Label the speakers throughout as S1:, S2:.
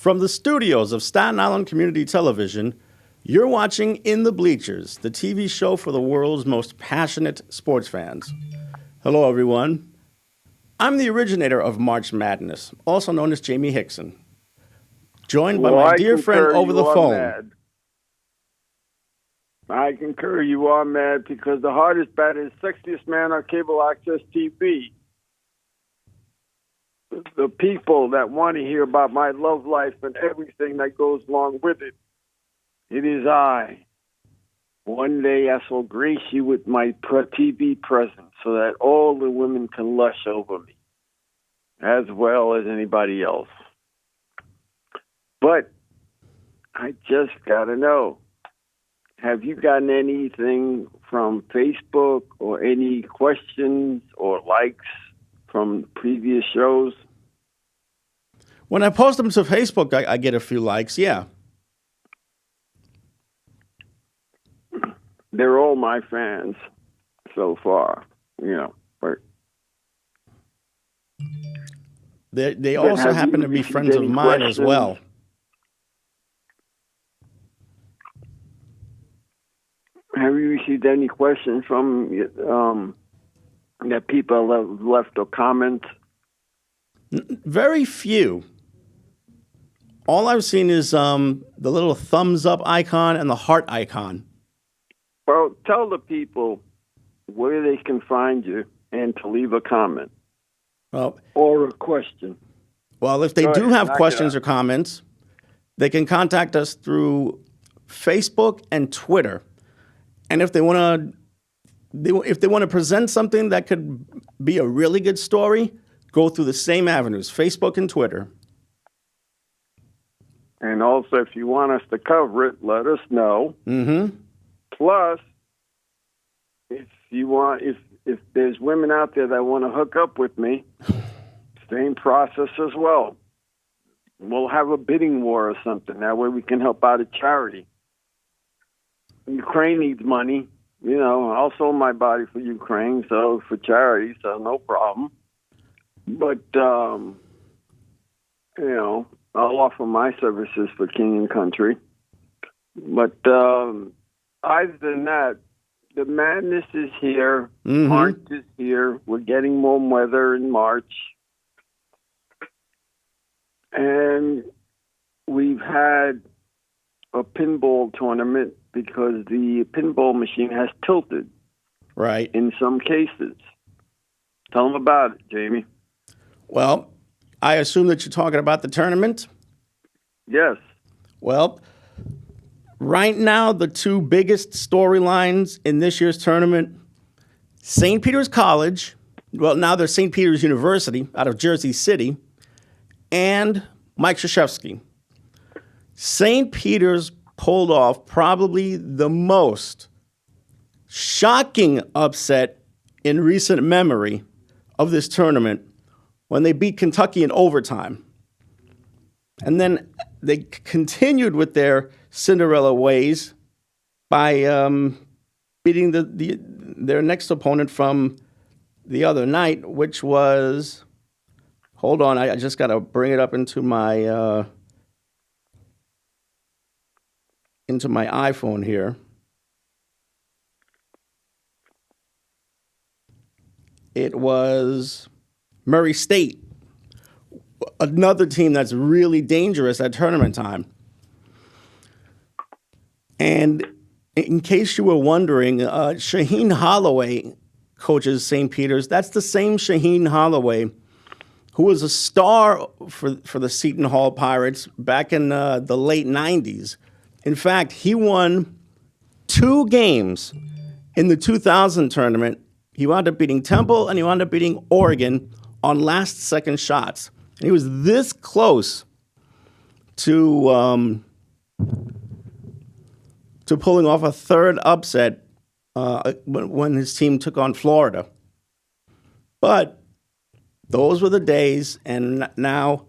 S1: From the studios of Staten Island Community Television, you're watching In the Bleachers, the TV show for the world's most passionate sports fans. Hello, everyone. I'm the originator of March Madness, also known as Jaime Hixson, joined by my dear friend over the phone.
S2: Mad. I concur, you are mad because the hardest bat is sexiest man on cable access TV. The people that want to hear about my love life and everything that goes along with it. It is I. One day I shall grace you with my TV presence so that all the women can lush over me, as well as anybody else. But I just got to know, have you gotten anything from Facebook or any questions or likes from previous shows?
S1: When I post them to Facebook, I get a few likes, yeah.
S2: They're all my fans so far, But
S1: they also happen to be friends of mine as well.
S2: Have you received any questions from that people have left or comments?
S1: Very few. All I've seen is the little thumbs up icon and the heart icon.
S2: Well, tell the people where they can find you and to leave a comment or a question.
S1: Well, if they do have questions or comments, they can contact us through Facebook and Twitter. And if they want to present something that could be a really good story, go through the same avenues, Facebook and Twitter.
S2: And also, if you want us to cover it, let us know.
S1: Mm-hmm.
S2: Plus, if there's women out there that want to hook up with me, same process as well. We'll have a bidding war or something. That way we can help out a charity. Ukraine needs money. I'll sell my body for Ukraine, so for charity, so no problem. But, I'll offer my services for king and country. But other than that, the madness is here.
S1: Mm-hmm.
S2: March is here. We're getting warm weather in March. And we've had a pinball tournament because the pinball machine has tilted.
S1: Right.
S2: In some cases. Tell them about it, Jamie.
S1: Well, I assume that you're talking about the tournament?
S2: Yes.
S1: Well, right now, the two biggest storylines in this year's tournament, St. Peter's College, well, now they're St. Peter's University out of Jersey City, and Mike Szyszewski. St. Peter's pulled off probably the most shocking upset in recent memory of this tournament when they beat Kentucky in overtime. And then they continued with their Cinderella ways by beating their next opponent from the other night, which was, hold on, I just got to bring it up into my iPhone here. It was Murray State, another team that's really dangerous at tournament time. And in case you were wondering, Shaheen Holloway coaches St. Peter's. That's the same Shaheen Holloway who was a star for the Seton Hall Pirates back in the late 90s. In fact, he won 2 games in the 2000 tournament. He wound up beating Temple and he wound up beating Oregon on last-second shots. And he was this close to pulling off a third upset when his team took on Florida. But those were the days, and now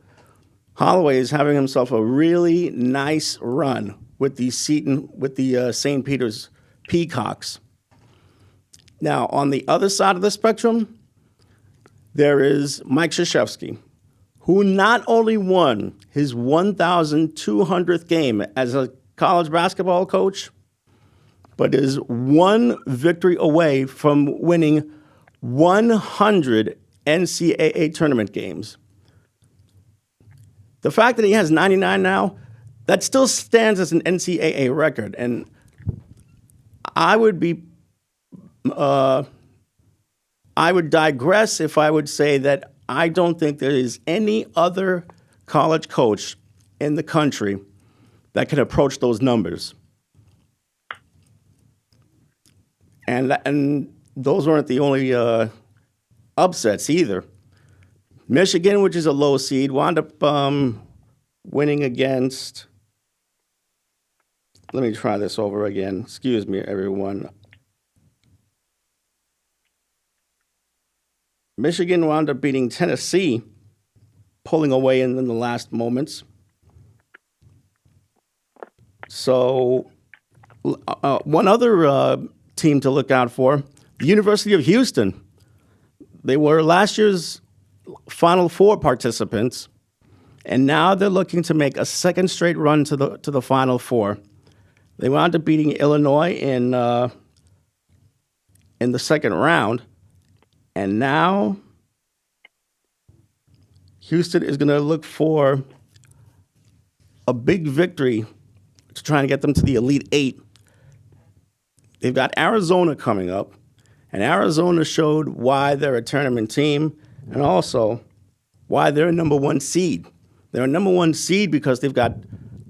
S1: Holloway is having himself a really nice run with the St. Peter's Peacocks. Now, on the other side of the spectrum, there is Mike Szyszewski, who not only won his 1,200th game as a college basketball coach, but is one victory away from winning 100 NCAA tournament games. The fact that he has 99 now, that still stands as an NCAA record. And I would digress if I would say that I don't think there is any other college coach in the country that can approach those numbers. And those weren't the only upsets either. Michigan, which is a low seed, wound up winning against. Let me try this over again. Excuse me, everyone. Michigan wound up beating Tennessee, pulling away in the last moments. So, one other team to look out for, the University of Houston. They were last year's Final Four participants, and now they're looking to make a second straight run to the Final Four. They wound up beating Illinois in the second round, and now Houston is going to look for a big victory to try and get them to the Elite Eight. They've got Arizona coming up, and Arizona showed why they're a tournament team and also why they're a number one seed. They're a number one seed because they've got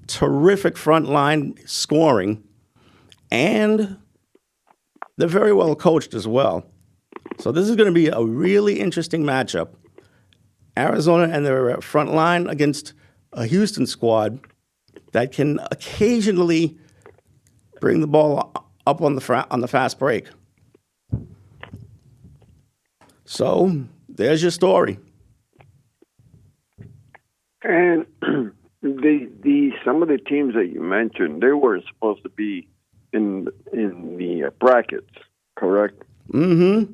S1: terrific front line scoring, and they're very well coached as well. So this is going to be a really interesting matchup. Arizona and their front line against a Houston squad that can occasionally bring the ball up on the fast break. So there's your story.
S2: And some of the teams that you mentioned, they were supposed to be in the brackets, correct?
S1: Mm-hmm.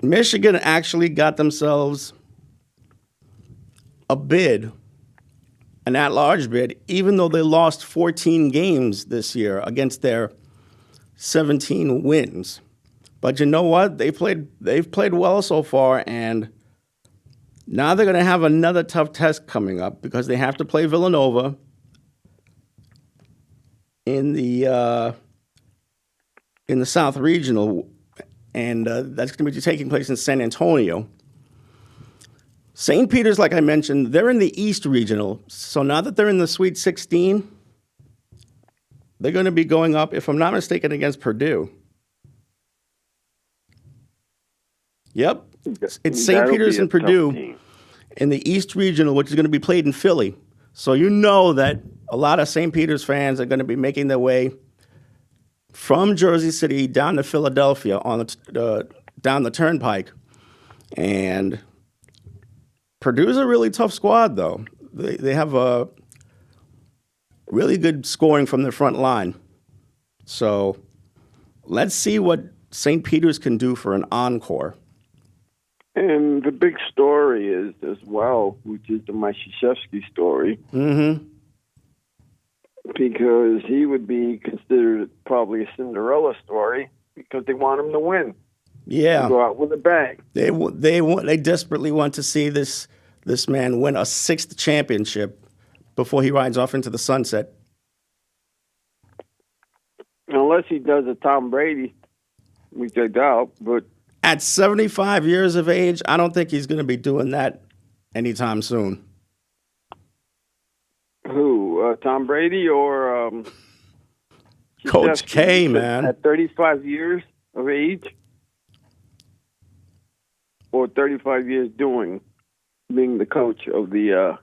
S1: Michigan actually got themselves a bid, an at-large bid, even though they lost 14 games this year against their 17 wins. But you know what? They've played well so far, and now they're going to have another tough test coming up because they have to play Villanova in the South Regional, and that's going to be taking place in San Antonio. St. Peter's, like I mentioned, they're in the East Regional. So now that they're in the Sweet 16, they're going to be going up, if I'm not mistaken, against Purdue. Yep. It's St. Peter's and Purdue in the East Regional, which is going to be played in Philly. So you know that a lot of St. Peter's fans are going to be making their way from Jersey City down to Philadelphia on down the Turnpike. And Purdue's a really tough squad, though. They have a really good scoring from their front line. So let's see what St. Peter's can do for an encore.
S2: And the big story is as well, which is the Szyszewski story.
S1: Mm-hmm.
S2: Because he would be considered probably a Cinderella story because they want him to win.
S1: Yeah.
S2: Go out with a bang.
S1: They desperately want to see this man win a sixth championship before he rides off into the sunset.
S2: Unless he does a Tom Brady, which I doubt, but
S1: at 75 years of age, I don't think he's going to be doing that anytime soon.
S2: Who? Tom Brady or
S1: Coach K, man.
S2: At 35 years of age? Or 35 years being the coach of the...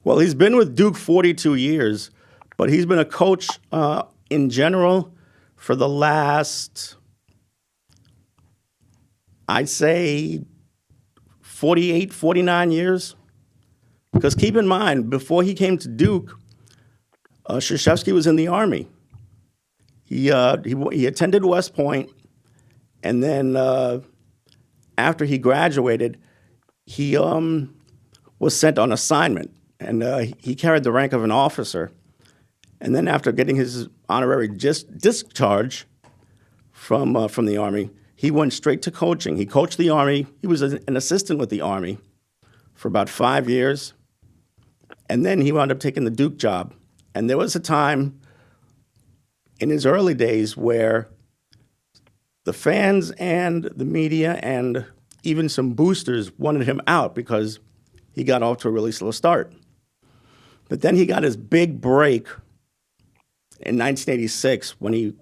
S1: Well, he's been with Duke 42 years, but he's been a coach in general for the last, I'd say, 48, 49 years. Because keep in mind, before he came to Duke, Szyszewski was in the Army. He attended West Point, and then after he graduated, he was sent on assignment, and he carried the rank of an officer. And then after getting his honorary discharge from the Army, he went straight to coaching. He coached the Army. He was an assistant with the Army for about 5 years. And then he wound up taking the Duke job. And there was a time in his early days where the fans and the media and even some boosters wanted him out because he got off to a really slow start. But then he got his big break in 1986 when he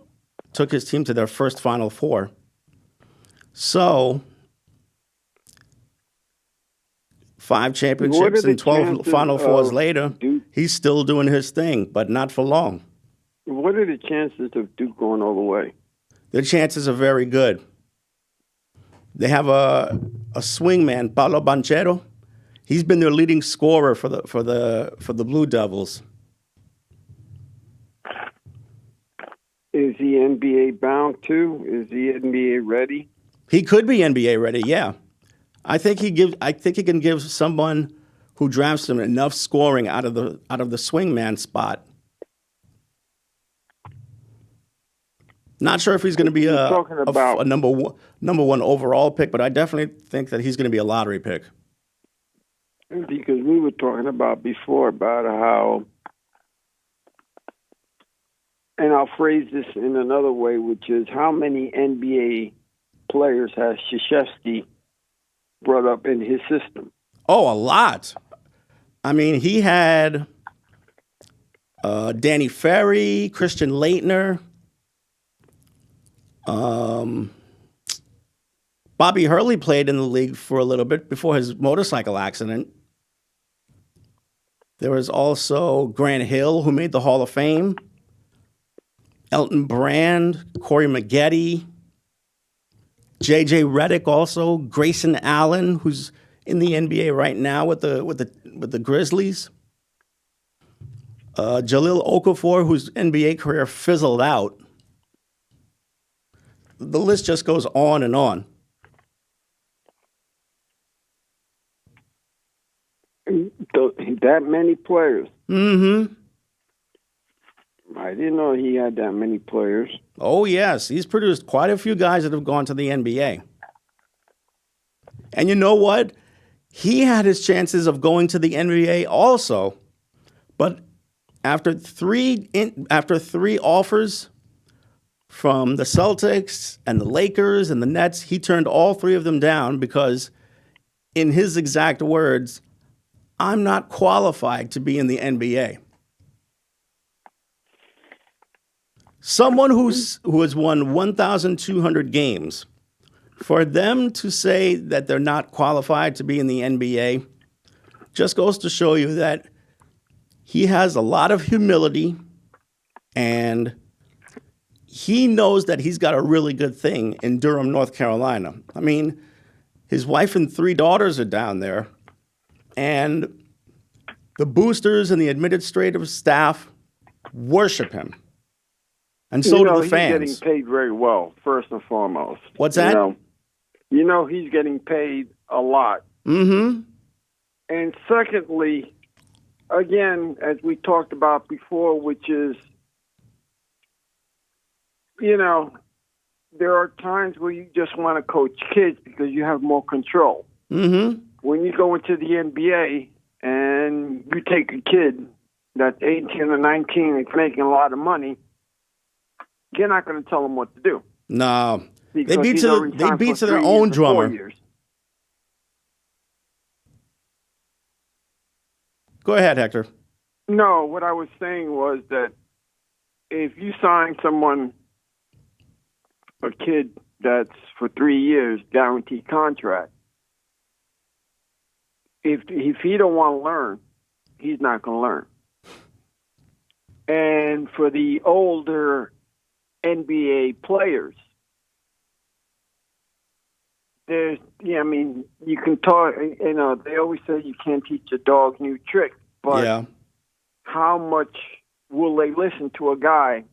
S1: took his team to their first Final Four. So, 5 championships and 12 Final Fours later, he's still doing his thing, but not for long.
S2: What are the chances of Duke going all the way?
S1: The chances are very good. They have a swingman, Paulo Banchero. He's been their leading scorer for the Blue Devils.
S2: Is he NBA bound too? Is he NBA ready?
S1: He could be NBA ready, yeah. I think he can give someone who drafts him enough scoring out of the swingman spot. Not sure if he's going to be a number one overall pick, but I definitely think that he's going to be a lottery pick.
S2: Because we were talking about before about how, and I'll phrase this in another way, which is how many NBA players has Szyszewski brought up in his system?
S1: Oh, a lot. I mean, he had Danny Ferry, Christian Laettner, Bobby Hurley played in the league for a little bit before his motorcycle accident. There was also Grant Hill, who made the Hall of Fame, Elton Brand, Corey Maggette, J.J. Redick also, Grayson Allen, who's in the NBA right now with the Grizzlies, Jahlil Okafor, whose NBA career fizzled out. The list just goes on and on.
S2: That many players.
S1: Mm-hmm.
S2: I didn't know he had that many players.
S1: Oh, yes. He's produced quite a few guys that have gone to the NBA. And you know what? He had his chances of going to the NBA also. But after three offers from the Celtics and the Lakers and the Nets, he turned all 3 of them down because, in his exact words, I'm not qualified to be in the NBA. Someone who has won 1,200 games, for them to say that they're not qualified to be in the NBA just goes to show you that he has a lot of humility and he knows that he's got a really good thing in Durham, North Carolina. I mean, his wife and 3 daughters are down there, and the boosters and the administrative staff worship him. And so do the fans.
S2: He's getting paid very well, first and foremost.
S1: What's that?
S2: You know he's getting paid a lot.
S1: Mm-hmm.
S2: And secondly, again, as we talked about before, which is, there are times where you just want to coach kids because you have more control.
S1: Mm-hmm.
S2: When you go into the NBA and you take a kid that's 18 or 19 and making a lot of money, you're not going to tell them what to do.
S1: No. They beat to their own drummer. Go ahead, Hector.
S2: No, what I was saying was that if you sign someone, a kid that's for 3 years, guaranteed contract, if he don't want to learn, he's not going to learn. And for the older NBA players, you can talk, they always say you can't teach a dog new tricks, but how much will they listen to a guy?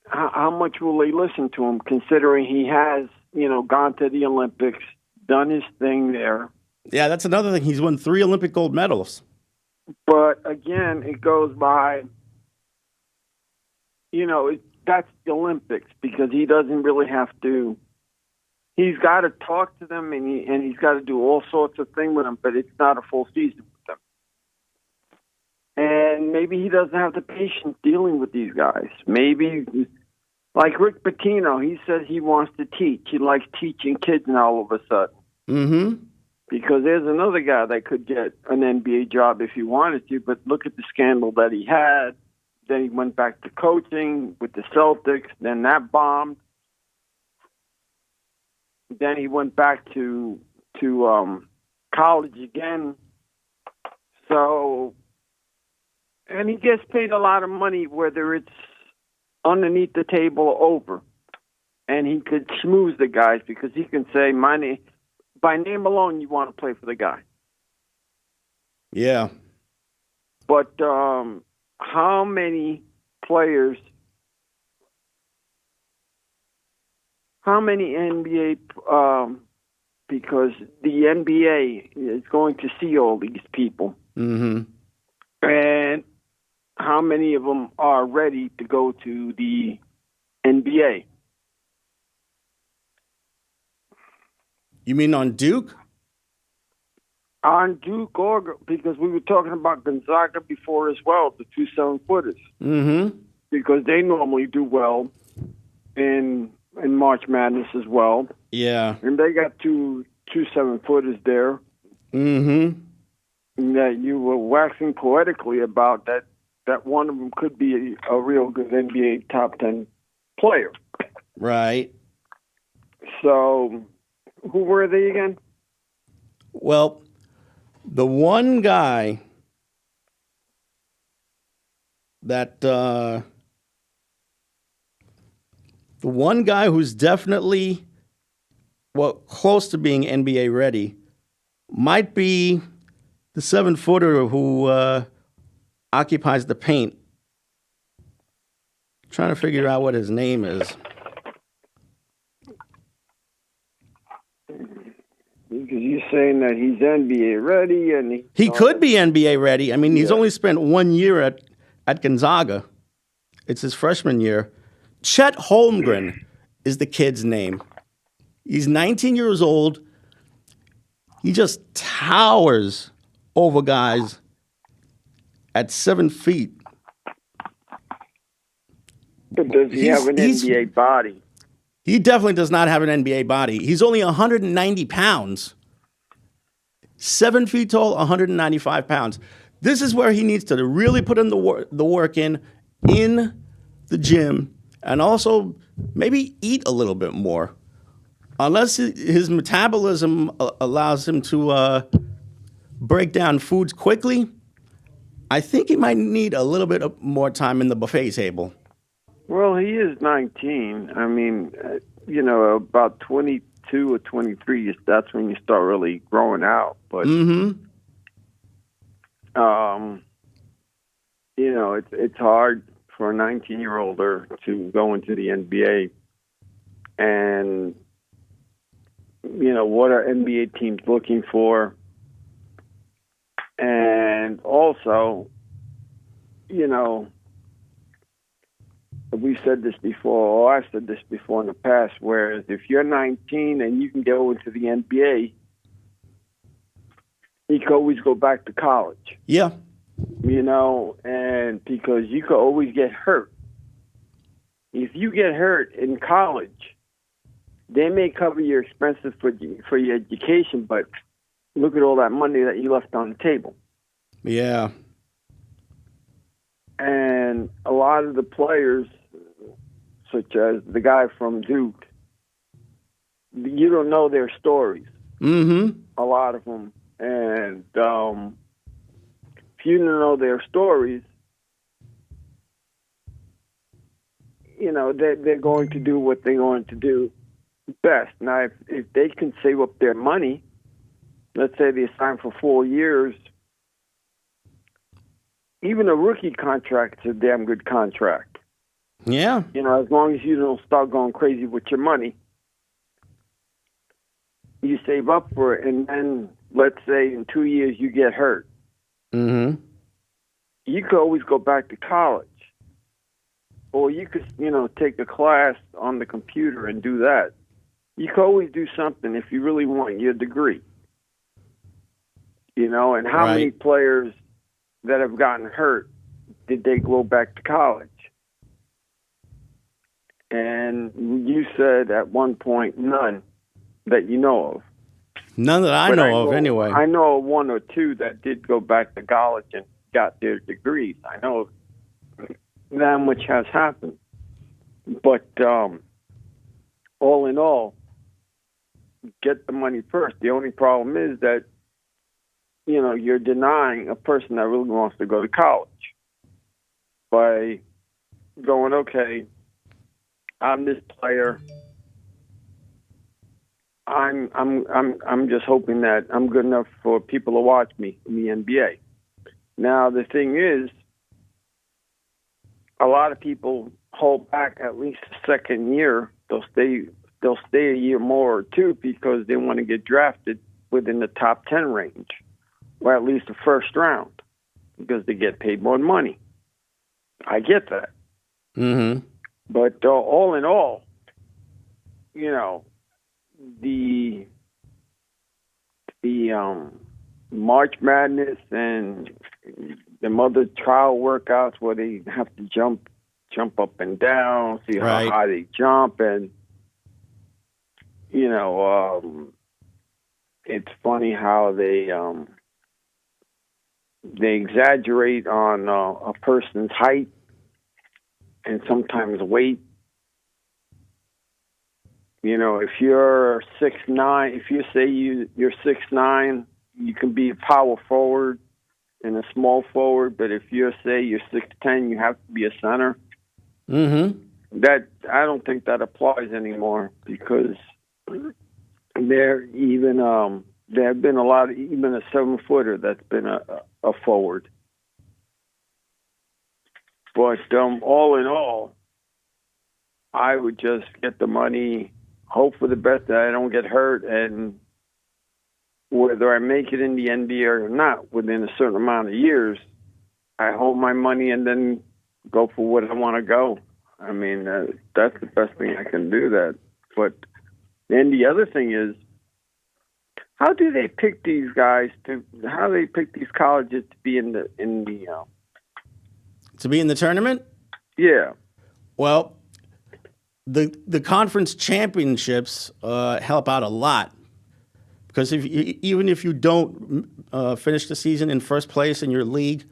S2: How much will they listen to him, considering he has, gone to the Olympics, done his thing there,
S1: Yeah, that's another thing. He's won 3 Olympic gold medals.
S2: But again, it goes by, that's the Olympics because he doesn't really have to. He's got to talk to them and he's got to do all sorts of things with them, but it's not a full season with them. And maybe he doesn't have the patience dealing with these guys. Maybe, like Rick Pitino, he says he wants to teach. He likes teaching kids now all of a sudden.
S1: Mm-hmm.
S2: Because there's another guy that could get an NBA job if he wanted to, but look at the scandal that he had. Then he went back to coaching with the Celtics. Then that bombed. Then he went back to college again. So, and he gets paid a lot of money, whether it's underneath the table or over. And he could schmooze the guys because he can say, by name alone, you want to play for the guy.
S1: Yeah.
S2: But how many players, how many NBA, because the NBA is going to see all these people.
S1: Mm-hmm.
S2: And how many of them are ready to go to the NBA?
S1: You mean on Duke?
S2: On Duke, or because we were talking about Gonzaga before as well, the 2 7-footers.
S1: Mm-hmm.
S2: Because they normally do well in March Madness as well.
S1: Yeah.
S2: And they got two 7-footers there.
S1: Mm-hmm.
S2: That you were waxing poetically about that one of them could be a real good NBA top 10 player.
S1: Right.
S2: So, who were they again?
S1: Well, the one guy that the one guy who's definitely close to being NBA ready might be the 7-footer who occupies the paint. Trying to figure out what his name is.
S2: Because you're saying that he's NBA ready, and
S1: he could be NBA ready. I mean, he's only spent 1 year at Gonzaga. It's his freshman year. Chet Holmgren is the kid's name. He's 19 years old. He just towers over guys at 7 feet.
S2: But does he have an NBA body?
S1: He definitely does not have an NBA body. He's only 190 pounds. 7 feet tall, 195 pounds. This is where he needs to really put in the work in the gym, and also maybe eat a little bit more. Unless his metabolism allows him to break down foods quickly, I think he might need a little bit more time in the buffet table.
S2: Well, he is 19. I mean, about 22 or 23, that's when you start really growing out. But, it's hard for a 19-year-older to go into the NBA. And, what are NBA teams looking for? And also, we've said this before, or I've said this before in the past, whereas if you're 19 and you can go into the NBA, you can always go back to college.
S1: Yeah.
S2: And because you could always get hurt. If you get hurt in college, they may cover your expenses for your education, but look at all that money that you left on the table.
S1: Yeah.
S2: And a lot of the players, such as the guy from Duke, you don't know their stories.
S1: Mm-hmm.
S2: A lot of them. And if you don't know their stories, they're going to do what they're going to do best. Now, if they can save up their money, let's say they sign for 4 years, even a rookie contract is a damn good contract.
S1: Yeah.
S2: As long as you don't start going crazy with your money, you save up for it, and then let's say in 2 years you get hurt,
S1: Mm-hmm.
S2: you could always go back to college. Or you could, take a class on the computer and do that. You could always do something if you really want your degree. And how
S1: Right.
S2: many players that have gotten hurt did they go back to college? And you said at one point none that you know of.
S1: None that I
S2: But
S1: know of, anyway.
S2: I know of one or two that did go back to college and got their degrees. I know that much has happened. But all in all, get the money first. The only problem is that, you're denying a person that really wants to go to college by going, okay, I'm this player. I'm just hoping that I'm good enough for people to watch me in the NBA. Now the thing is, a lot of people hold back at least the second year. They'll stay a year more or two because they want to get drafted within the top 10 range, or at least the first round, because they get paid more money. I get that.
S1: Mm-hmm.
S2: But all in all, the March Madness and the other trial workouts where they have to jump up and down, see
S1: Right.
S2: how high they jump, and it's funny how they exaggerate on a person's height and sometimes weight. If you're 6'9", if you say you're 6'9", you can be a power forward and a small forward. But if you're 6'10", you have to be a center.
S1: Mm-hmm.
S2: That I don't think that applies anymore, because there have been a lot, even a 7-footer that's been a forward. But all in all, I would just get the money, hope for the best that I don't get hurt, and whether I make it in the NBA or not within a certain amount of years, I hold my money and then go for what I want to go. I mean, that's the best thing I can do. That. But then the other thing is, how do they pick these guys how do they pick these colleges to be in the
S1: To be in the tournament?
S2: yeah.
S1: Well, the conference championships help out a lot, because even if you don't finish the season in first place in your league,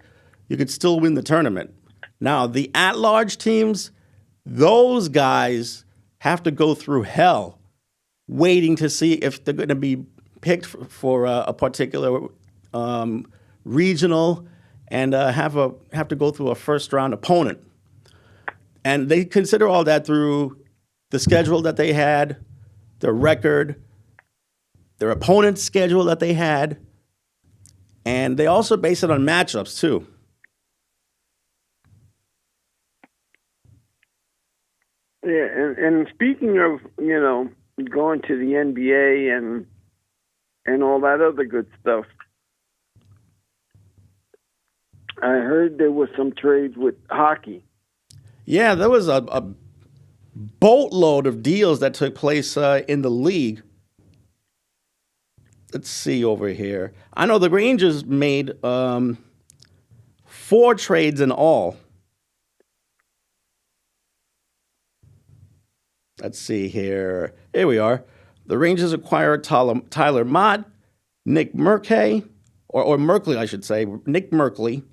S1: you could still win the tournament. Now, the at-large teams, those guys have to go through hell waiting to see if they're going to be picked for a particular regional, and have to go through a first-round opponent. And they consider all that through the schedule that they had, their record, their opponent's schedule that they had, and they also base it on matchups too.
S2: Yeah, and speaking of, going to the NBA and all that other good stuff, I heard there was some trades with hockey.
S1: Yeah, there was a boatload of deals that took place in the league. Let's see over here. I know the Rangers made 4 trades in all. Let's see here. Here we are. The Rangers acquired Tyler Mott, Nick Merkley, or Merkley, I should say, Nick Merkley,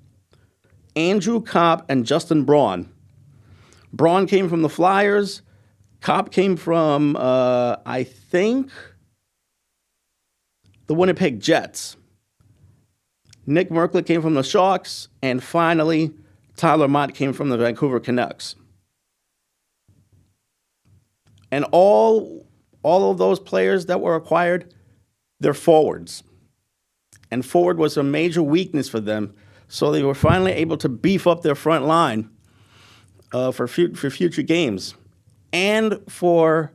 S1: Andrew Kopp, and Justin Braun. Braun came from the Flyers. Kopp came from, I think, the Winnipeg Jets. Nick Merkley came from the Sharks. And finally, Tyler Mott came from the Vancouver Canucks. And all of those players that were acquired, they're forwards. And forward was a major weakness for them. So they were finally able to beef up their front line for future games, and for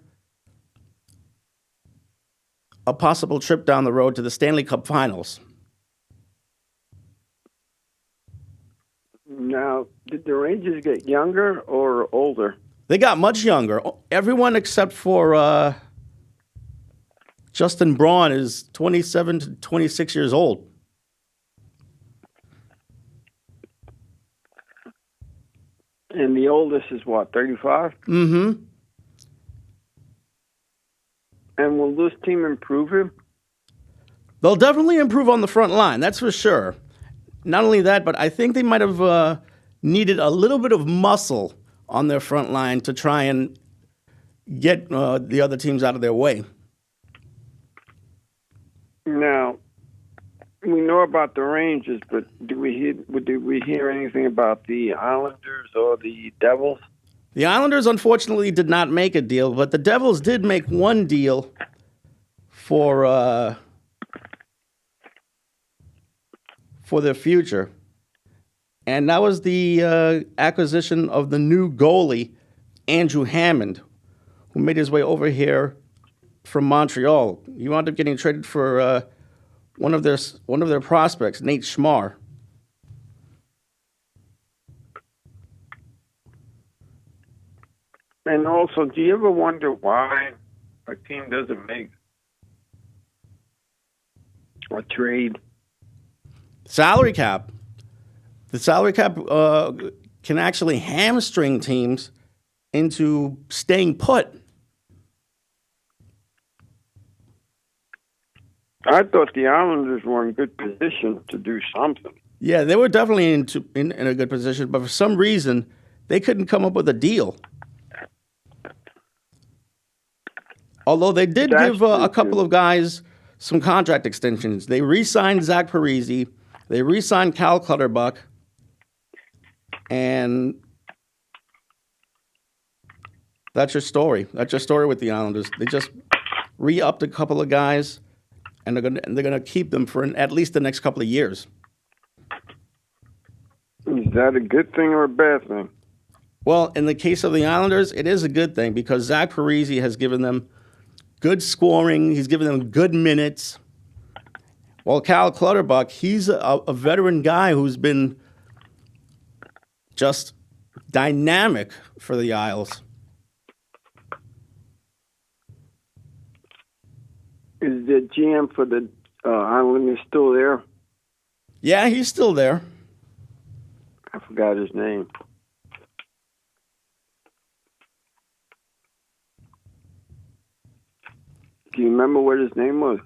S1: a possible trip down the road to the Stanley Cup Finals.
S2: Now, did the Rangers get younger or older?
S1: They got much younger. Everyone except for Justin Braun is 27 to 26 years old.
S2: And the oldest is what, 35?
S1: Mm-hmm.
S2: And will this team improve him?
S1: They'll definitely improve on the front line, that's for sure. Not only that, but I think they might have needed a little bit of muscle on their front line to try and get the other teams out of their way.
S2: Now, we know about the Rangers, but did we hear anything about the Islanders or the Devils?
S1: The Islanders, unfortunately, did not make a deal, but the Devils did make one deal for their future. And that was the acquisition of the new goalie, Andrew Hammond, who made his way over here from Montreal. He wound up getting traded for one of their prospects, Nate Schmar.
S2: And also, do you ever wonder why a team doesn't make a trade?
S1: Salary cap. The salary cap can actually hamstring teams into staying put.
S2: I thought the Islanders were in good position to do something.
S1: Yeah, they were definitely in a good position, but for some reason, they couldn't come up with a deal. Although they did give a couple of guys some contract extensions. They re-signed Zach Parise. They re-signed Cal Clutterbuck. And that's your story. That's your story with the Islanders. They just re-upped a couple of guys, and they're gonna keep them for at least the next couple of years.
S2: Is that a good thing or a bad thing?
S1: Well, in the case of the Islanders, it is a good thing because Zach Parise has given them good scoring. He's given them good minutes. While Cal Clutterbuck, he's a veteran guy who's been just dynamic for the Isles.
S2: Is the GM for the Islanders still there?
S1: Yeah, he's still there.
S2: I forgot his name. Do you remember what his name was?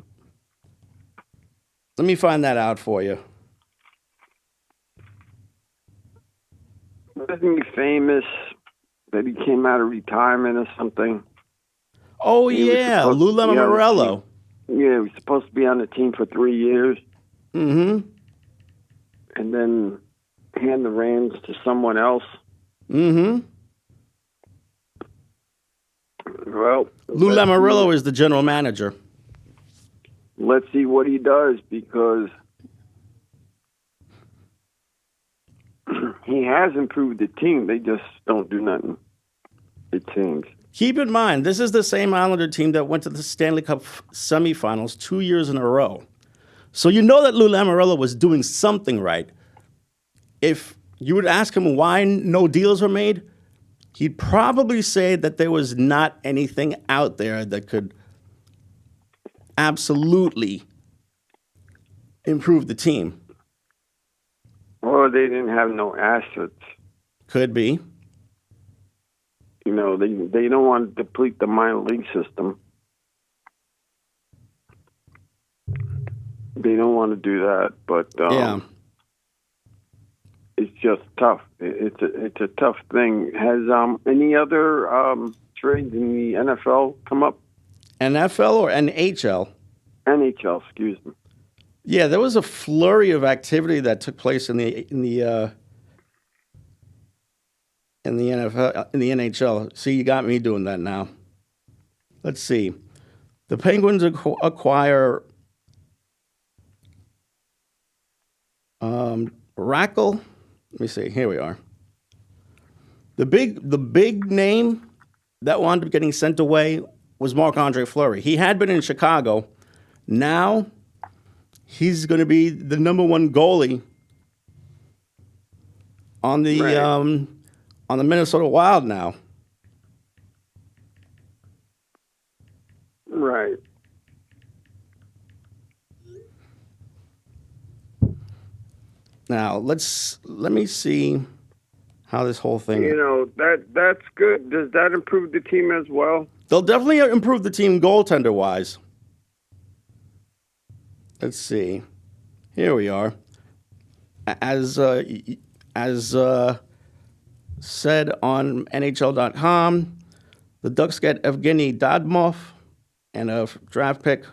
S1: Let me find that out for you.
S2: Wasn't he famous that he came out of retirement or something?
S1: Oh, yeah, Lou Lamoriello.
S2: Yeah, he was supposed to be on the team for 3 years.
S1: Mm-hmm.
S2: And then hand the reins to someone else.
S1: Mm-hmm.
S2: Well,
S1: Lou Lamoriello is the general manager.
S2: Let's see what he does because he has improved the team. They just don't do nothing, it seems.
S1: Keep in mind, this is the same Islander team that went to the Stanley Cup semifinals 2 years in a row. So you know that Lou Lamoriello was doing something right. If you would ask him why no deals were made, he'd probably say that there was not anything out there that could absolutely improve the team.
S2: Or they didn't have no assets.
S1: Could be.
S2: You know, they don't want to deplete the minor league system. They don't want to do that, but
S1: Yeah.
S2: It's just tough. It's a tough thing. Has any other trades in the NFL come up?
S1: NFL or NHL?
S2: NHL, excuse me.
S1: Yeah, there was a flurry of activity that took place in the NFL, in the NHL. See, you got me doing that now. Let's see. The Penguins acquire Rackle. Let me see. Here we are. The big name that wound up getting sent away was Marc-Andre Fleury. He had been in Chicago, Now, he's going to be the number one goalie on the Minnesota Wild now.
S2: Right.
S1: Now, let me see how this whole thing.
S2: That's good. Does that improve the team as well?
S1: They'll definitely improve the team goaltender wise. Let's see. Here we are. As said on NHL.com, the Ducks get Evgeny Dadmov and a draft pick,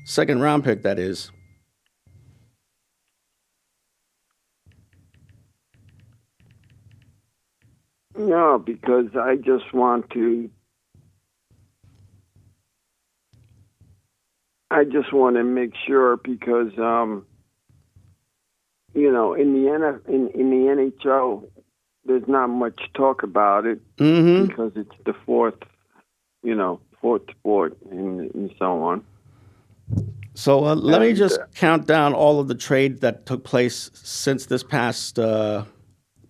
S1: second round pick, that is.
S2: No, because I just want to make sure because in the NHL there's not much talk about it because it's the fourth sport and so on.
S1: So let me just count down all of the trades that took place since this past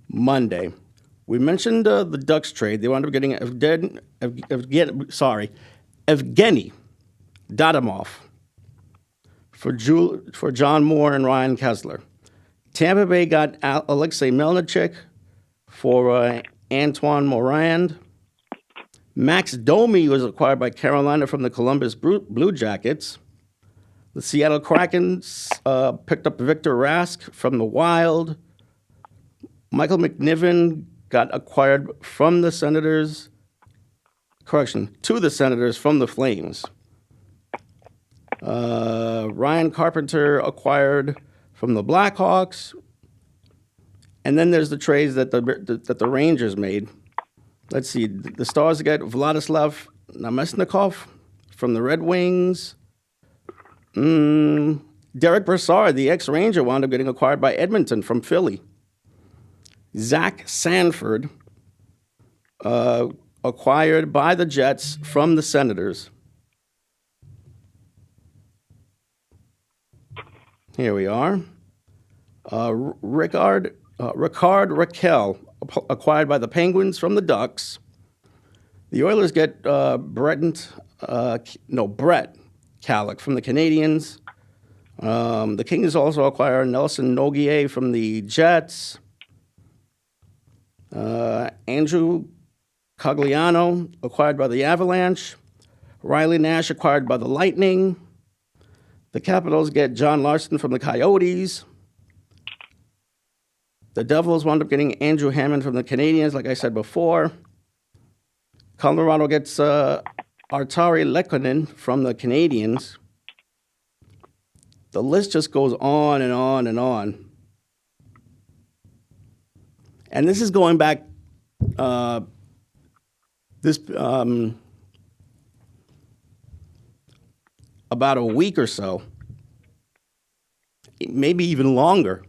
S1: Monday. We mentioned the Ducks trade. They wound up getting Evgeny Dadimov for John Moore and Ryan Kesler. Tampa Bay got Alexei Melnichuk for Antoine Morand. Max Domi was acquired by Carolina from the Columbus Blue Jackets. The Seattle Kraken picked up Victor Rask from the Wild. Michael McNiven got acquired from the Senators. To the Senators from the Flames. Ryan Carpenter acquired from the Blackhawks. And then there's the trades that the Rangers made. Let's see. The Stars get Vladislav Namestnikov from the Red Wings. Derek Brassard, the ex-Ranger, wound up getting acquired by Edmonton from Philly. Zach Sanford, acquired by the Jets from the Senators. Here we are. Ricard Raquel, acquired by the Penguins from the Ducks. The Oilers get Brett Kallick from the Canadiens. The Kings also acquire Nelson Nogier from the Jets. Andrew Cogliano, acquired by the Avalanche. Riley Nash, acquired by the Lightning. The Capitals get John Larson from the Coyotes. The Devils wound up getting Andrew Hammond from the Canadiens, like I said before. Colorado gets Arturi Lekkonen from the Canadiens. The list just goes on and on and on. And this is going back about a week or so, maybe even longer.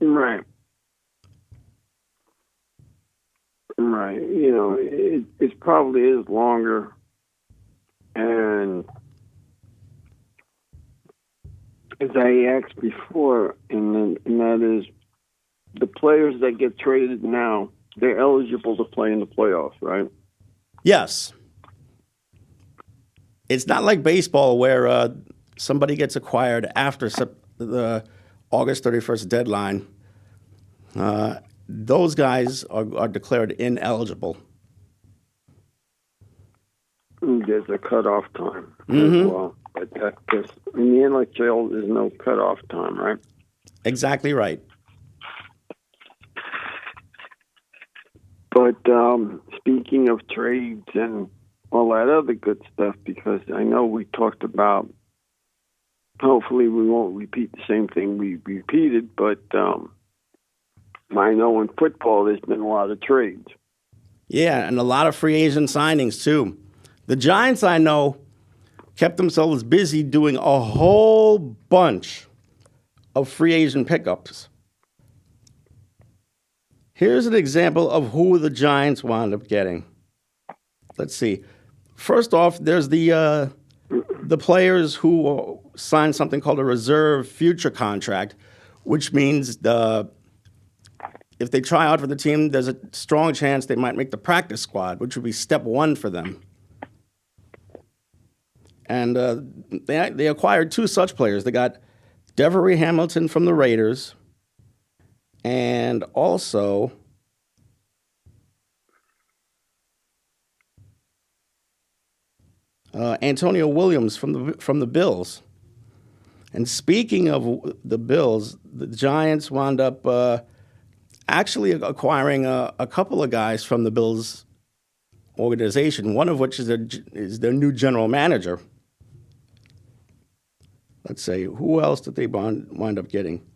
S2: Right. It probably is longer, and as I asked before, and that is, the players that get traded now, they're eligible to play in the playoffs, right?
S1: Yes. It's not like baseball where somebody gets acquired after the August 31st deadline. Those guys are declared ineligible.
S2: There's a cutoff time as well. But in the NHL, there's no cutoff time, right?
S1: Exactly right.
S2: But speaking of trades and all that other good stuff, because I know we talked about, hopefully we won't repeat the same thing we repeated, but I know in football there's been a lot of trades.
S1: Yeah, and a lot of free agent signings too. The Giants, I know, kept themselves busy doing a whole bunch of free agent pickups. Here's an example of who the Giants wound up getting. Let's see. First off, there's the the players who sign something called a reserve future contract, which means if they try out for the team, there's a strong chance they might make the practice squad, which would be step one for them. And they acquired 2 such players. They got Devery Hamilton from the Raiders, and also Antonio Williams from the Bills. And speaking of the Bills, the Giants wound up actually acquiring a couple of guys from the Bills organization, one of which is their new general manager. Let's say, who else did they wind up getting?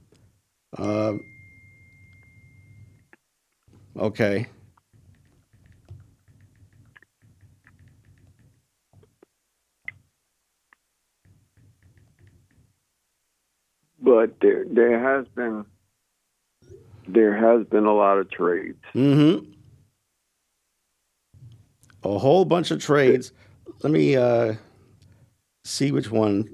S1: Okay.
S2: But there has been a lot of trades.
S1: Mm-hmm. A whole bunch of trades. Let me see which one.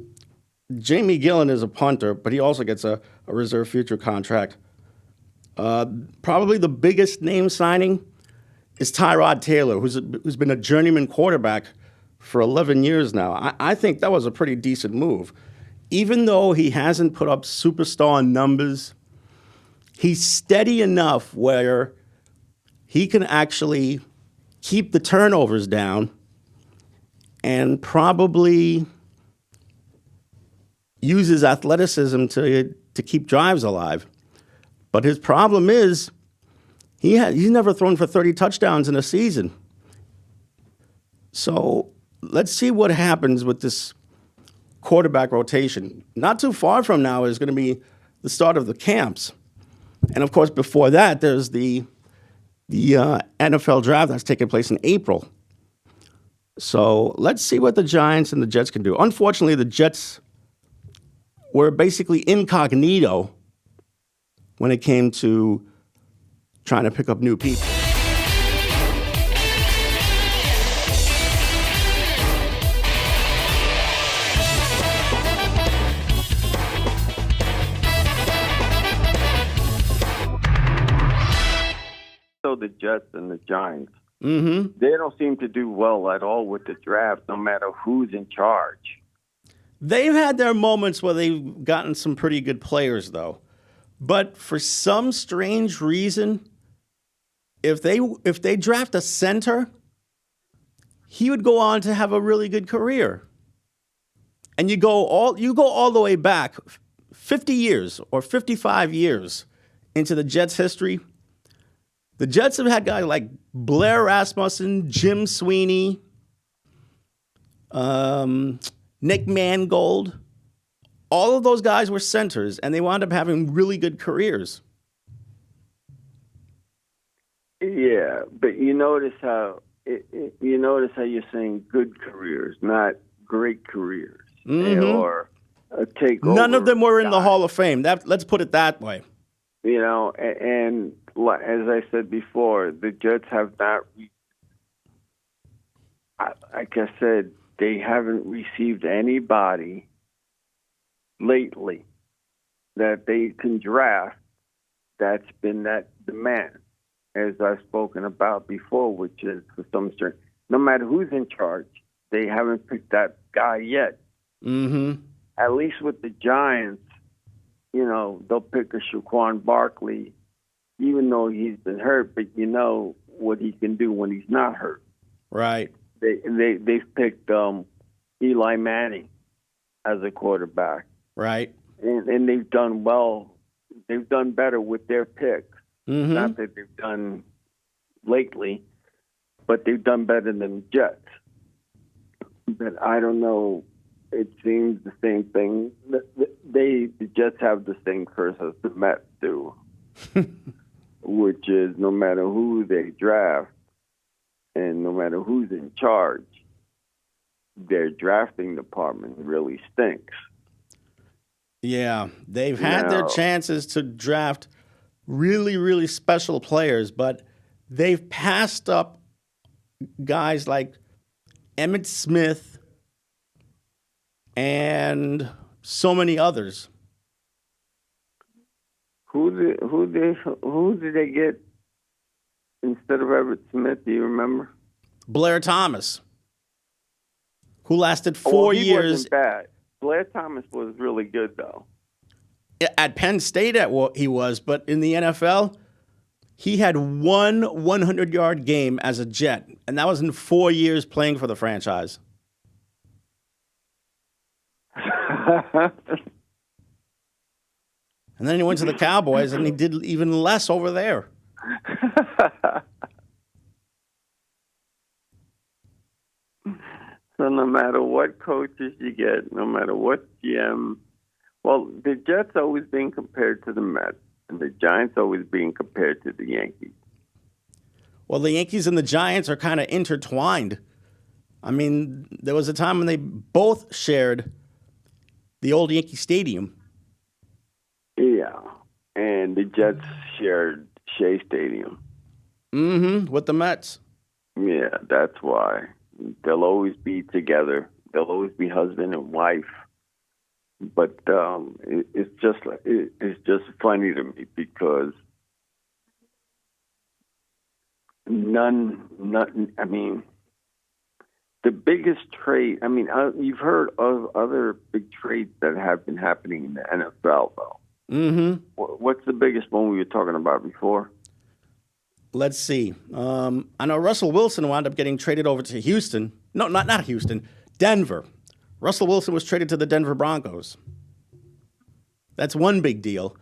S1: Jaime Gillen is a punter, but he also gets a reserve future contract. Probably the biggest name signing is Tyrod Taylor, who's been a journeyman quarterback for 11 years now. I think that was a pretty decent move. Even though he hasn't put up superstar numbers, he's steady enough where he can actually keep the turnovers down and probably use his athleticism to keep drives alive. But his problem is he's never thrown for 30 touchdowns in a season. So let's see what happens with this quarterback rotation. Not too far from now is going to be the start of the camps. And of course, before that, there's the NFL draft that's taking place in April. So let's see what the Giants and the Jets can do. Unfortunately, the Jets were basically incognito when it came to trying to pick up new people.
S2: So the Jets and the Giants,
S1: Mm-hmm.
S2: they don't seem to do well at all with the draft, no matter who's in charge.
S1: They've had their moments where they've gotten some pretty good players, though. But for some strange reason, if they draft a center, he would go on to have a really good career. And you go all the way back 50 years or 55 years into the Jets' history. The Jets have had guys like Blair Rasmussen, Jim Sweeney, Nick Mangold. All of those guys were centers, and they wound up having really good careers.
S2: Yeah, but you notice how you're saying good careers, not great careers, or a takeover.
S1: None of them were in the Hall of Fame. Let's put it that way.
S2: You know, and as I said before, the Jets have not. Like I said, they haven't received anybody lately that they can draft that's been that demand, as I've spoken about before, which is for some strength. No matter who's in charge, they haven't picked that guy yet.
S1: Mm-hmm.
S2: At least with the Giants, you know, they'll pick a Saquon Barkley, even though he's been hurt, but you know what he can do when he's not hurt.
S1: Right.
S2: They've picked Eli Manning as a quarterback.
S1: Right.
S2: And they've done well. They've done better with their picks.
S1: Mm-hmm.
S2: Not that they've done lately, but they've done better than the Jets. But I don't know. It seems the same thing. The Jets have the same curse as the Mets do, which is no matter who they draft and no matter who's in charge, their drafting department really stinks.
S1: Yeah, they've had their chances to draft really, really special players, but they've passed up guys like Emmitt Smith, and so many others.
S2: Who did they get instead of Everett Smith? Do you remember?
S1: Blair Thomas, who lasted
S2: Well,
S1: 4
S2: he
S1: years
S2: wasn't bad. Blair Thomas was really good, though.
S1: at Penn State. At what he was, but in the NFL, he had one 100-yard game as a Jet, and that was in 4 years playing for the franchise. And then he went to the Cowboys, and he did even less over there.
S2: So no matter what coaches you get, no matter what GM, well, the Jets always being compared to the Mets, and the Giants always being compared to the Yankees.
S1: Well, the Yankees and the Giants are kind of intertwined. I mean, there was a time when they both shared the old Yankee Stadium.
S2: Yeah, and the Jets shared Shea Stadium.
S1: With the Mets.
S2: Yeah, that's why. They'll always be together. They'll always be husband and wife. But it's just funny to me because none. I mean, the biggest trade. I mean, you've heard of other big trades that have been happening in the NFL, though. What's the biggest one we were talking about before?
S1: Let's see. I know Russell Wilson wound up getting traded over to Houston. No, not Houston. Denver. Russell Wilson was traded to the Denver Broncos. That's one big deal.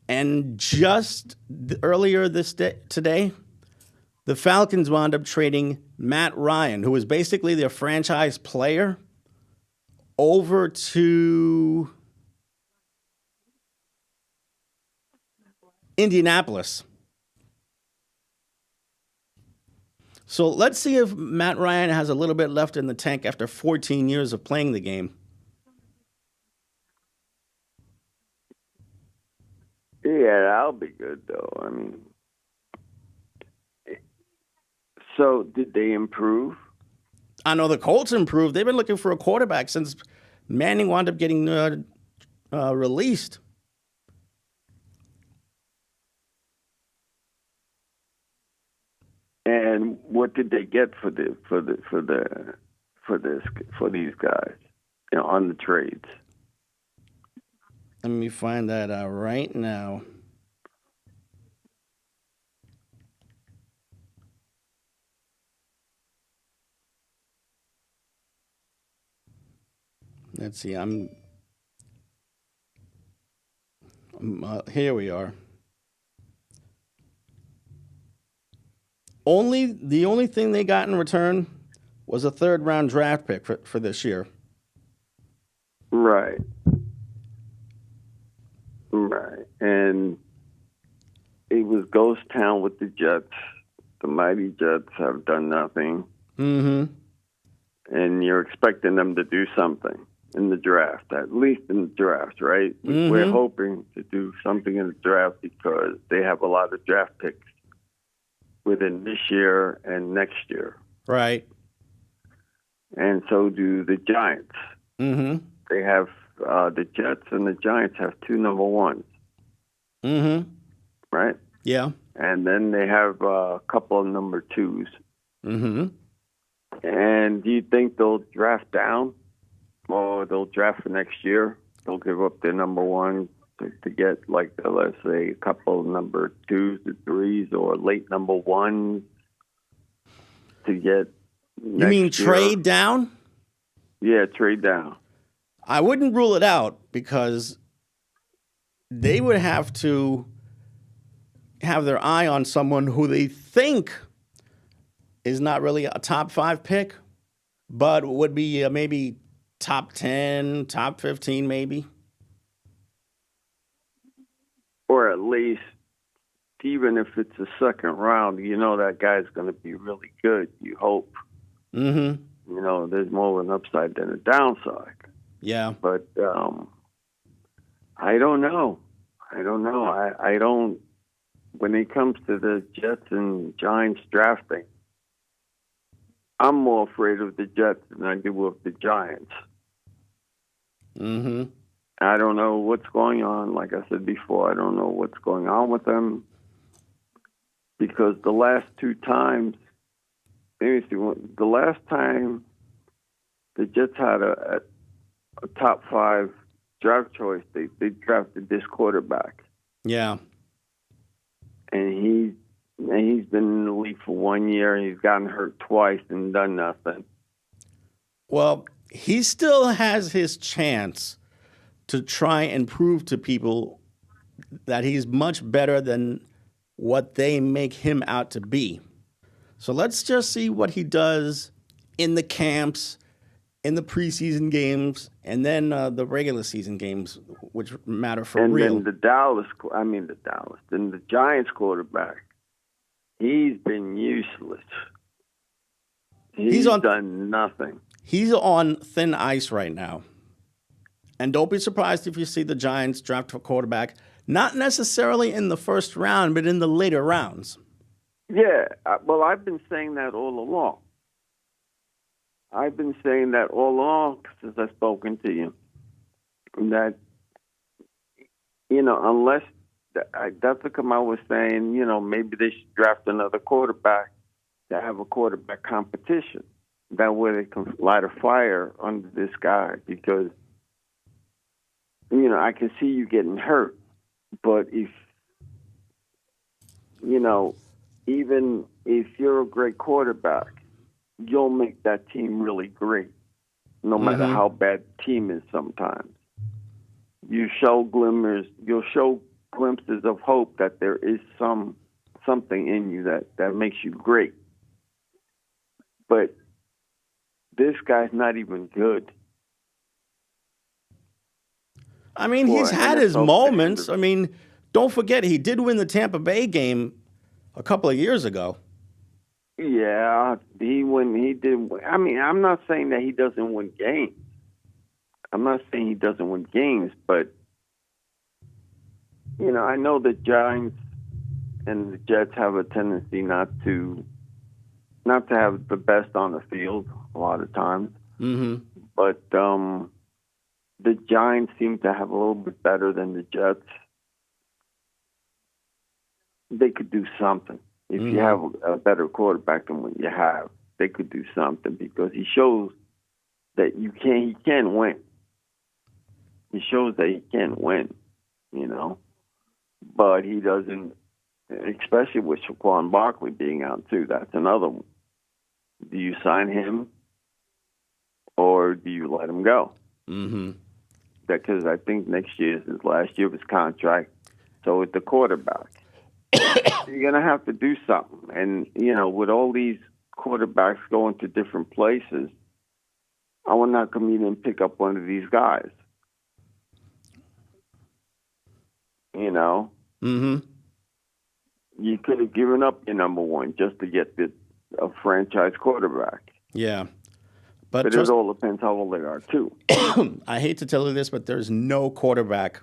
S1: And just earlier today, the Falcons wound up trading Matt Ryan, who was basically their franchise player, over to Indianapolis. So let's see if Matt Ryan has a little bit left in the tank after 14 years of playing the game.
S2: Yeah, that'll be good, though. I mean, so did they improve?
S1: I know the Colts improved. They've been looking for a quarterback since Manning wound up getting released.
S2: And what did they get for these guys, on the trades?
S1: Let me find that out right now. Let's see. Here we are. The only thing they got in return was a third-round draft pick for this year.
S2: Right. And it was ghost town with the Jets. The mighty Jets have done nothing. And you're expecting them to do something in the draft, at least in the draft, right? We're hoping to do something in the draft because they have a lot of draft picks within this year and next year.
S1: Right.
S2: And so do the Giants. They have the Jets and the Giants have two number ones. Right?
S1: Yeah.
S2: And then they have a couple of number twos. And do you think they'll draft down or they'll draft for next year? They'll give up their number one to get, like, let's say, a couple of number twos to threes or late number ones to get
S1: You mean
S2: year.
S1: trade down?
S2: Yeah, trade down.
S1: I wouldn't rule it out because they would have to have their eye on someone who they think is not really a top 5 pick, but would be maybe top 10, top 15 maybe.
S2: Or at least, even if it's a second round, that guy's going to be really good, you hope. There's more of an upside than a downside.
S1: Yeah.
S2: But I don't know. I don't. When it comes to the Jets and Giants drafting, I'm more afraid of the Jets than I do of the Giants.
S1: Mm-hmm.
S2: I don't know what's going on. Like I said before, I don't know what's going on with them because the last two times, the last time the Jets had a top 5 draft choice, they drafted this quarterback.
S1: Yeah.
S2: And he's been in the league for 1 year. He's gotten hurt twice and done nothing.
S1: Well, he still has his chance to try and prove to people that he's much better than what they make him out to be. So let's just see what he does in the camps, in the preseason games, and then the regular season games, which matter for real.
S2: And then the Giants quarterback, he's been useless. He's done nothing.
S1: He's on thin ice right now. And don't be surprised if you see the Giants draft a quarterback, not necessarily in the first round, but in the later rounds.
S2: Yeah, well, I've been saying that all along. Since I've spoken to you. That, unless that's what I was saying, maybe they should draft another quarterback to have a quarterback competition. That way they can light a fire under this guy because, I can see you getting hurt. But even if you're a great quarterback, you'll make that team really great, no matter how bad the team is sometimes. You'll show glimpses of hope that there is something in you that makes you great. But this guy's not even good.
S1: I mean, he's had his moments. I mean, don't forget, he did win the Tampa Bay game a couple of years ago.
S2: Yeah, he did. I mean, I'm not saying that he doesn't win games. But, I know the Giants and the Jets have a tendency not to have the best on the field a lot of times.
S1: Mm-hmm.
S2: But the Giants seem to have a little bit better than the Jets. They could do something. If you have a better quarterback than what you have, they could do something because he shows that he can win. He shows that he can win, but he doesn't, especially with Saquon Barkley being out too. That's another one. Do you sign him or do you let him go?
S1: Mm-hmm.
S2: Because I think next year is his last year of his contract. So with the quarterback, you're going to have to do something. And, with all these quarterbacks going to different places, I would not come in and pick up one of these guys.
S1: Mm-hmm.
S2: You could have given up your number one just to get a franchise quarterback.
S1: Yeah.
S2: But it all depends how old they are, too.
S1: I hate to tell you this, but there's no quarterback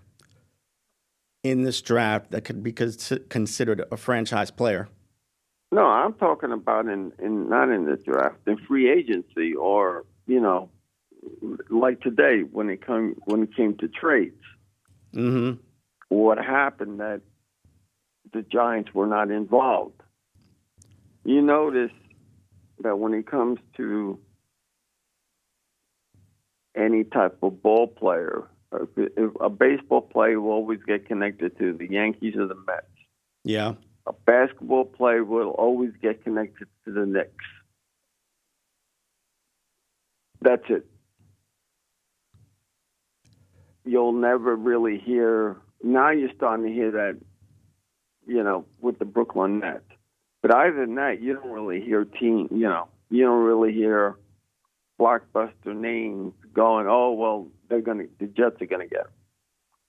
S1: in this draft that could be considered a franchise player.
S2: No, I'm talking about not in the draft, in free agency, or like today when it came to trades.
S1: Mm-hmm.
S2: What happened that the Giants were not involved. You notice that when it comes to any type of ball player, if a baseball player will always get connected to the Yankees or the Mets.
S1: Yeah.
S2: A basketball player will always get connected to the Knicks. That's it. You'll never really hear. Now you're starting to hear that, with the Brooklyn Nets. But other than that, you don't really hear you don't really hear blockbuster names going, oh, well, the Jets are going to get him,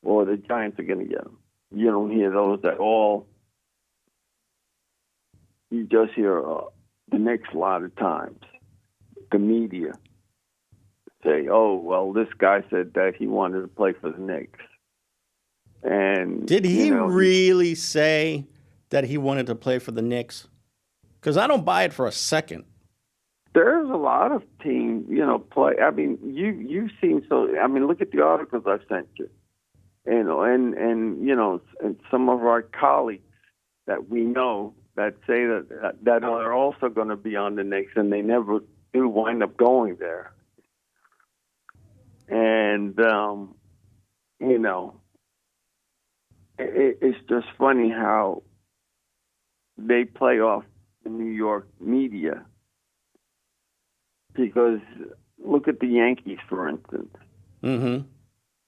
S2: or the Giants are going to get him. You don't hear those at all. You just hear the Knicks a lot of times. The media say, oh, well, this guy said that he wanted to play for the Knicks. And
S1: did he really say that he wanted to play for the Knicks? Because I don't buy it for a second.
S2: There's a lot of team, play. I mean, you've seen look at the articles I've sent you, and some of our colleagues that we know that say that are also going to be on the Knicks, and they never do wind up going there. And it's just funny how they play off the New York media. Because look at the Yankees, for instance.
S1: Mm-hmm.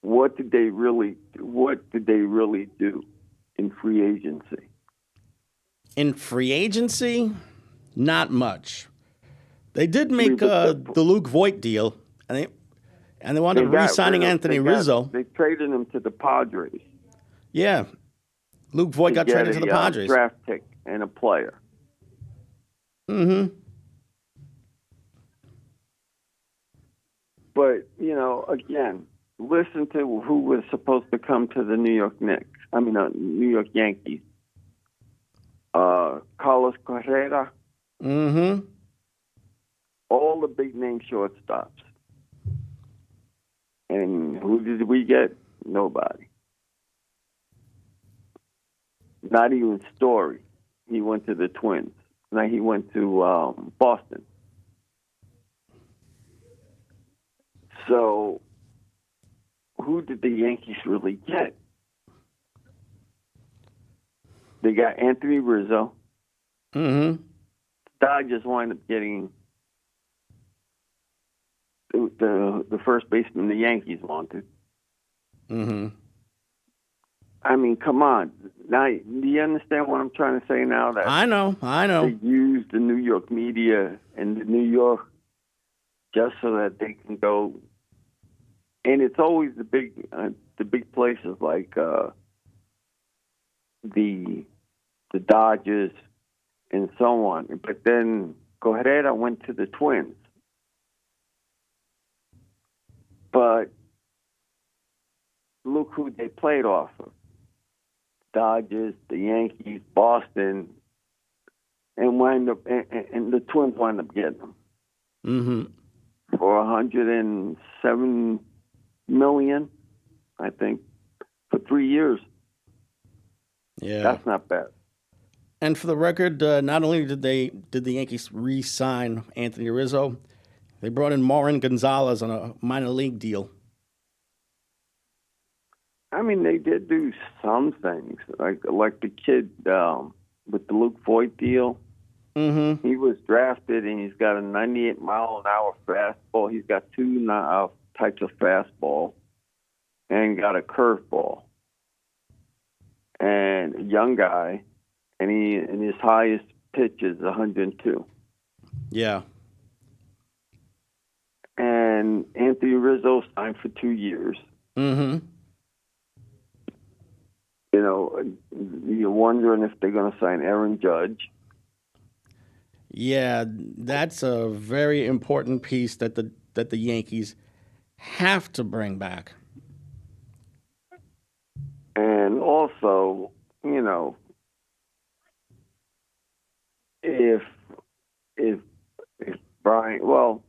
S2: What did they really do in free agency?
S1: In free agency, not much. They did make the Luke Voigt deal, and they wound up re-signing Anthony Rizzo.
S2: They traded him to the Padres.
S1: Yeah, Luke Voigt got traded to the Padres.
S2: Draft pick and a player.
S1: Mm-hmm.
S2: But, again, listen to who was supposed to come to the New York Yankees. Carlos Correa.
S1: Mm-hmm.
S2: All the big-name shortstops. And who did we get? Nobody. Not even Story. He went to the Twins. Now he went to Boston. So, who did the Yankees really get? They got Anthony Rizzo.
S1: Mm-hmm.
S2: Dodgers wind up getting the first baseman the Yankees wanted.
S1: Mm-hmm.
S2: I mean, come on. Now, do you understand what I'm trying to say now? That
S1: I know.
S2: They use the New York media and the New York just so that they can go. And it's always the big places like the Dodgers and so on. But then Correa went to the Twins. But look who they played off of. Dodgers, the Yankees, Boston, and the Twins wind up getting them.
S1: Mm-hmm.
S2: For $107 million, I think, for 3 years.
S1: Yeah,
S2: that's not bad.
S1: And for the record, not only did the Yankees re-sign Anthony Rizzo, they brought in Marin Gonzalez on a minor league deal.
S2: I mean, they did do some things, like the kid with the Luke Voigt deal.
S1: Mm-hmm.
S2: He was drafted, and he's got a 98-mile-an-hour fastball. He's got two types of fastball, and got a curveball. And a young guy, and his highest pitch is 102.
S1: Yeah.
S2: And Anthony Rizzo signed for 2 years.
S1: Mm-hmm.
S2: You're wondering if they're going to sign Aaron Judge.
S1: Yeah, that's a very important piece that the Yankees have to bring back.
S2: And also, if Brian, well,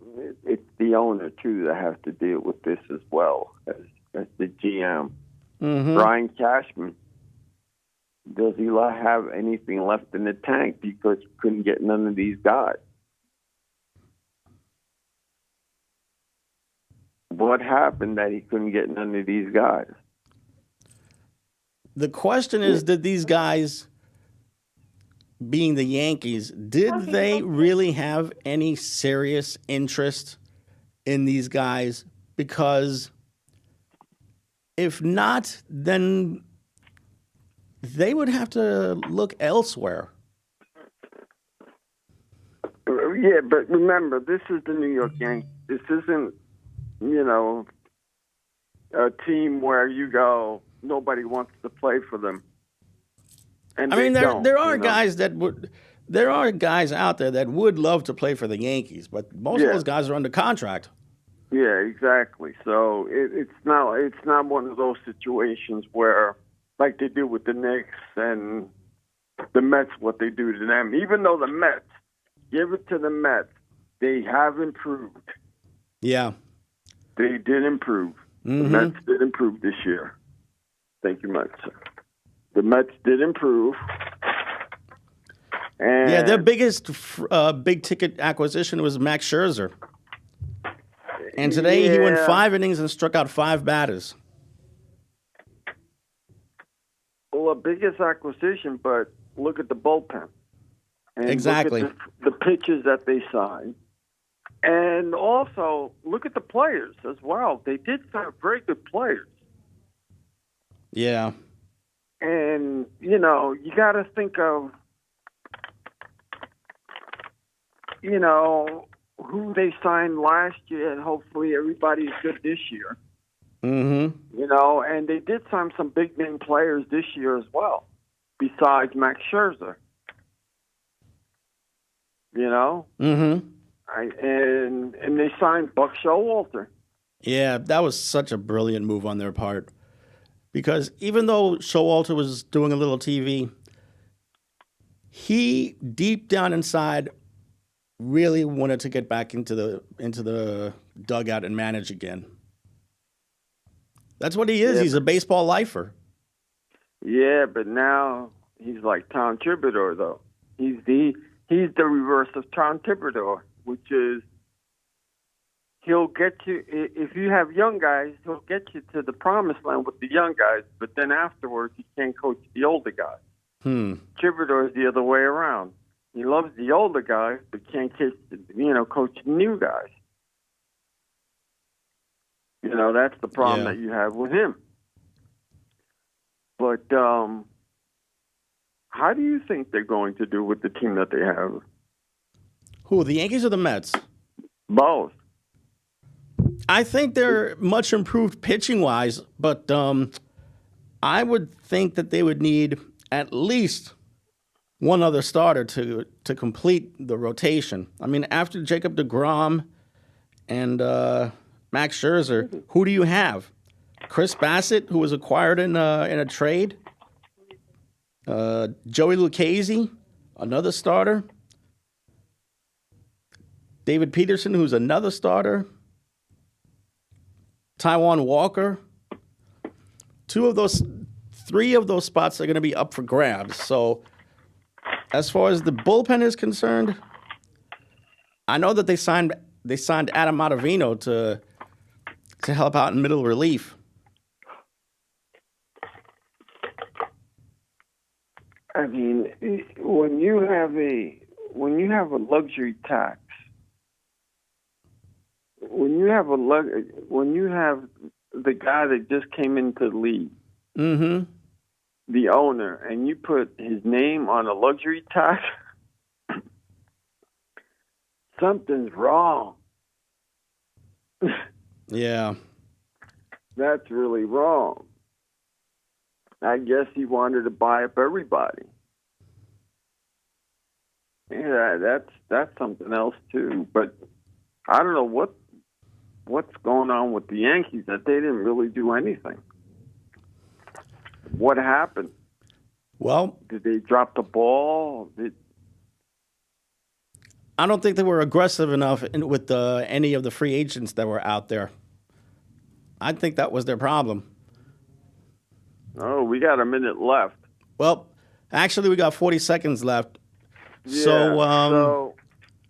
S2: it's the owner too that has to deal with this as well as the GM.
S1: Mm-hmm.
S2: Brian Cashman, does he have anything left in the tank because he couldn't get none of these guys? What happened that he couldn't get none of these guys?
S1: The question is, did these guys, being the Yankees, did they really have any serious interest in these guys? Because if not, then they would have to look elsewhere.
S2: Yeah, but remember, this is the New York Yankees. This isn't, a team where you go, nobody wants to play for them. And
S1: there are guys there are guys out there that would love to play for the Yankees, but most of those guys are under contract.
S2: Yeah, exactly. So it's not one of those situations where, like they do with the Knicks and the Mets, what they do to them. Even though the Mets, give it to the Mets, they have improved.
S1: Yeah.
S2: They did improve.
S1: Mm-hmm.
S2: The Mets did improve this year. Thank you much, sir. The Mets did improve. And
S1: Yeah, their biggest big-ticket acquisition was Max Scherzer. And today he went 5 innings and struck out 5 batters.
S2: Well, a biggest acquisition, but look at the bullpen. And
S1: Exactly.
S2: Look at the pitchers that they signed. And also, look at the players as well. They did sign very good players.
S1: Yeah.
S2: And, you know, you got to think of, you know, who they signed last year, and hopefully everybody's good this year.
S1: Mm-hmm.
S2: You know, and they did sign some big-name players this year as well, besides Max Scherzer. You know?
S1: Mm-hmm.
S2: And they signed Buck Showalter.
S1: Yeah, that was such a brilliant move on their part. Because even though Showalter was doing a little TV, he, deep down inside, really wanted to get back into the dugout and manage again. That's what he is.
S2: Yeah,
S1: He's a baseball lifer.
S2: Yeah, but now he's like Tom Thibodeau, though. He's the reverse of Tom Thibodeau, which is he'll get you, if you have young guys, he'll get you to the promised land with the young guys, but then afterwards he can't coach the older guys. Thibodeau is the other way around. He loves the older guys, but can't coach the new guys. You know, that's the problem that you have with him. But how do you think they're going to do with the team that they have?
S1: Who, the Yankees or the Mets?
S2: Both.
S1: I think they're much improved pitching-wise, but I would think that they would need at least one other starter to complete the rotation. I mean, after Jacob deGrom and Max Scherzer, who do you have? Chris Bassett, who was acquired in a trade. Joey Lucchesi, another starter. David Peterson, who's another starter. Taijuan Walker. 3 of those spots are going to be up for grabs. So, as far as the bullpen is concerned, I know that they signed Adam Ottavino to help out in middle relief.
S2: I mean, when you have a luxury tax, when you have the guy that just came into the league,
S1: Mm-hmm.
S2: the owner, and you put his name on a luxury tax, something's wrong.
S1: Yeah.
S2: That's really wrong. I guess he wanted to buy up everybody. Yeah, that's something else too. But I don't know what's going on with the Yankees, that they didn't really do anything. What happened?
S1: Well,
S2: Did they drop the ball?
S1: I don't think they were aggressive enough with any of the free agents that were out there. I think that was their problem.
S2: Oh, we got a minute left.
S1: Well, actually, we got 40 seconds left.
S2: Yeah,
S1: So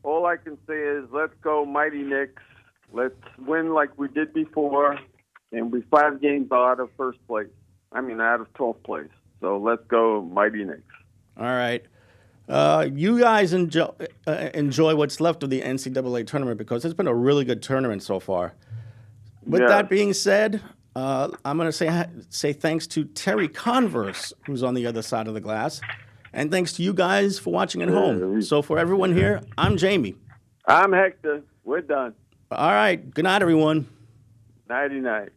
S2: all I can say is let's go Mighty Knicks. Let's win like we did before, and we're 5 games out of first place. Out of 12th place. So let's go Mighty Knicks.
S1: all right. You guys enjoy what's left of the NCAA tournament because it's been a really good tournament so far. With that being said, I'm going to say thanks to Terry Converse, who's on the other side of the glass, and thanks to you guys for watching at home. So for everyone here, I'm Jamie.
S2: I'm Hector. We're done.
S1: All right. Good night, everyone.
S2: Nighty-night.